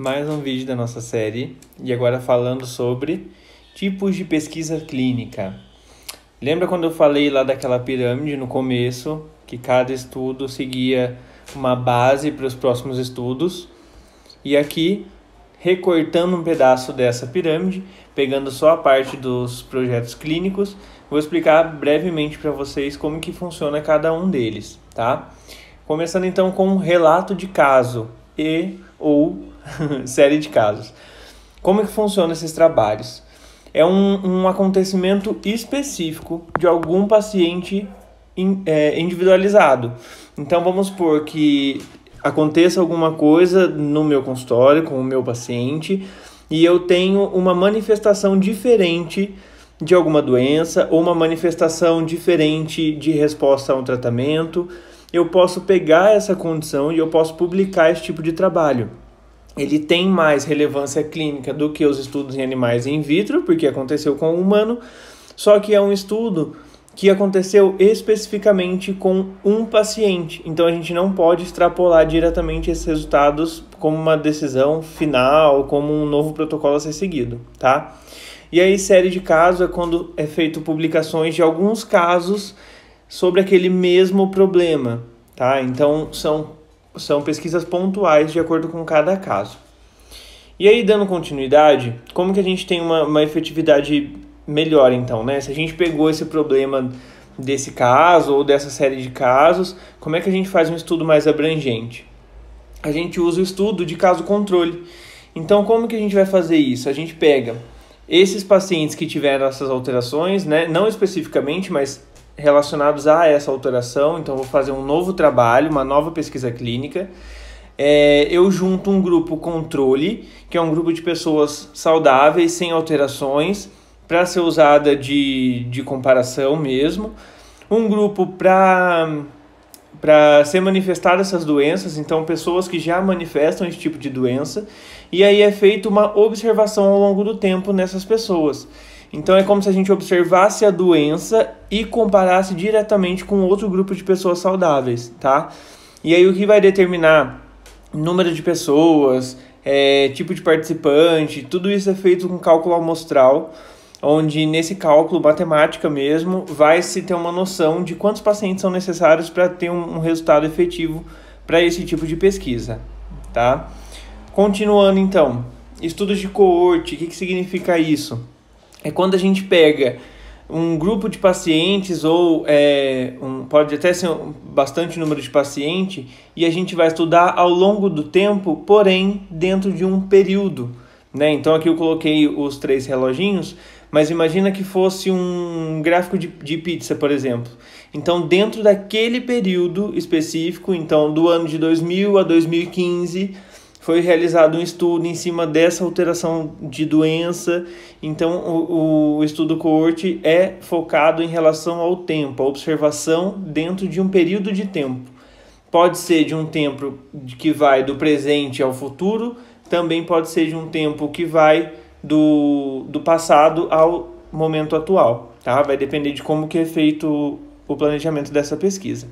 Mais um vídeo da nossa série e agora falando sobre tipos de pesquisa clínica. Lembra quando eu falei lá daquela pirâmide no começo, que cada estudo seguia uma base para os próximos estudos? E aqui, recortando um pedaço dessa pirâmide, pegando só a parte dos projetos clínicos, vou explicar brevemente para vocês como que funciona cada um deles, tá? Começando então com um relato de caso ou série de casos. Como que funcionam esses trabalhos? É um acontecimento específico de algum paciente individualizado. Então vamos supor que aconteça alguma coisa no meu consultório com o meu paciente e eu tenho uma manifestação diferente de alguma doença ou uma manifestação diferente de resposta a um tratamento. Eu posso pegar essa condição e eu posso publicar esse tipo de trabalho. Ele tem mais relevância clínica do que os estudos em animais in vitro, porque aconteceu com o humano, só que é um estudo que aconteceu especificamente com um paciente. Então a gente não pode extrapolar diretamente esses resultados como uma decisão final, como um novo protocolo a ser seguido, tá? E aí, série de casos é quando é feito publicações de alguns casos sobre aquele mesmo problema, tá? Então são pesquisas pontuais de acordo com cada caso. E aí, dando continuidade, como que a gente tem uma efetividade melhor, então, né? Se a gente pegou esse problema desse caso ou dessa série de casos, como é que a gente faz um estudo mais abrangente? A gente usa o estudo de caso controle. Então, como que a gente vai fazer isso? A gente pega esses pacientes que tiveram essas alterações, né? Não especificamente, mas relacionados a essa alteração. Então vou fazer um novo trabalho, uma nova pesquisa clínica. Eu junto um grupo controle, que é um grupo de pessoas saudáveis, sem alterações, para ser usada de comparação mesmo. Um grupo para ser manifestada essas doenças, então pessoas que já manifestam esse tipo de doença. E aí é feita uma observação ao longo do tempo nessas pessoas. Então é como se a gente observasse a doença e comparasse diretamente com outro grupo de pessoas saudáveis, tá? E aí o que vai determinar número de pessoas, tipo de participante, tudo isso é feito com cálculo amostral, onde nesse cálculo, matemática mesmo, vai se ter uma noção de quantos pacientes são necessários para ter um resultado efetivo para esse tipo de pesquisa, tá? Continuando então, estudos de coorte, o que significa isso? É quando a gente pega um grupo de pacientes ou pode até ser bastante número de pacientes e a gente vai estudar ao longo do tempo, porém dentro de um período, né? Então aqui eu coloquei os 3 reloginhos, mas imagina que fosse um gráfico de pizza, por exemplo. Então dentro daquele período específico, então do ano de 2000 a 2015, foi realizado um estudo em cima dessa alteração de doença. Então, o estudo coorte é focado em relação ao tempo, a observação dentro de um período de tempo. Pode ser de um tempo que vai do presente ao futuro, também pode ser de um tempo que vai do passado ao momento atual, tá? Vai depender de como que é feito o planejamento dessa pesquisa.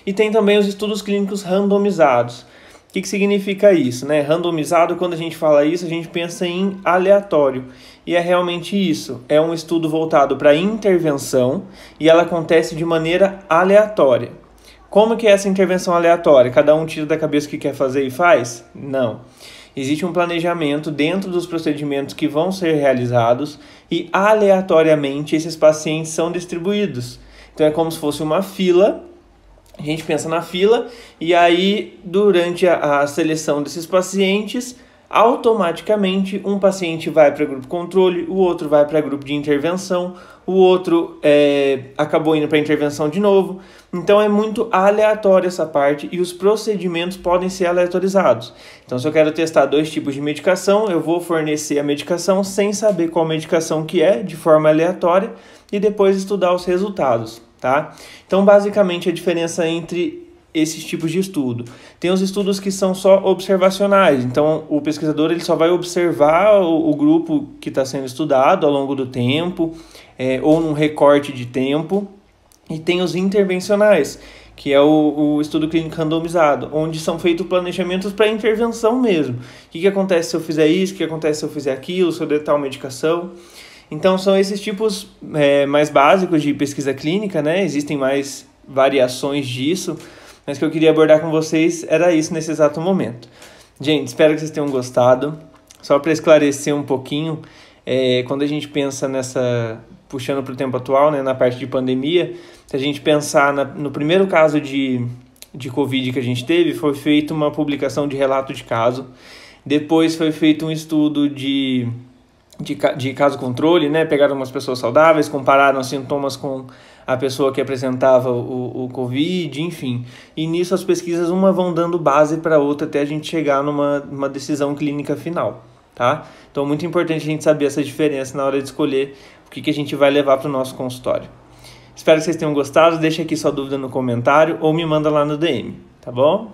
E tem também os estudos clínicos randomizados. O que significa isso, né? Randomizado, quando a gente fala isso, a gente pensa em aleatório. E é realmente isso. É um estudo voltado para intervenção e ela acontece de maneira aleatória. Como que é essa intervenção aleatória? Cada um tira da cabeça o que quer fazer e faz? Não. Existe um planejamento dentro dos procedimentos que vão ser realizados e aleatoriamente esses pacientes são distribuídos. Então é como se fosse uma fila. A gente pensa na fila e aí, durante a seleção desses pacientes, automaticamente um paciente vai para grupo controle, o outro vai para grupo de intervenção, o outro acabou indo para intervenção de novo. Então é muito aleatório essa parte e os procedimentos podem ser aleatorizados. Então se eu quero testar 2 tipos de medicação, eu vou fornecer a medicação sem saber qual medicação que é, de forma aleatória, e depois estudar os resultados, tá? Então basicamente a diferença entre esses tipos de estudo. Tem os estudos que são só observacionais, então o pesquisador ele só vai observar o grupo que está sendo estudado ao longo do tempo, ou num recorte de tempo. E tem os intervencionais, que é o estudo clínico randomizado, onde são feitos planejamentos para intervenção mesmo. O que acontece se eu fizer isso, o que acontece se eu fizer aquilo, se eu der tal medicação. Então, são esses tipos mais básicos de pesquisa clínica, né? Existem mais variações disso, mas o que eu queria abordar com vocês era isso nesse exato momento. Gente, espero que vocês tenham gostado. Só para esclarecer um pouquinho, quando a gente pensa puxando para o tempo atual, né, na parte de pandemia, se a gente pensar no primeiro caso de Covid que a gente teve, foi feita uma publicação de relato de caso, depois foi feito um estudo de caso controle, né? Pegaram umas pessoas saudáveis, compararam os sintomas com a pessoa que apresentava o Covid, enfim. E nisso as pesquisas uma vão dando base para a outra até a gente chegar numa decisão clínica final, tá? Então é muito importante a gente saber essa diferença na hora de escolher o que a gente vai levar para o nosso consultório. Espero que vocês tenham gostado, deixa aqui sua dúvida no comentário ou me manda lá no DM, tá bom?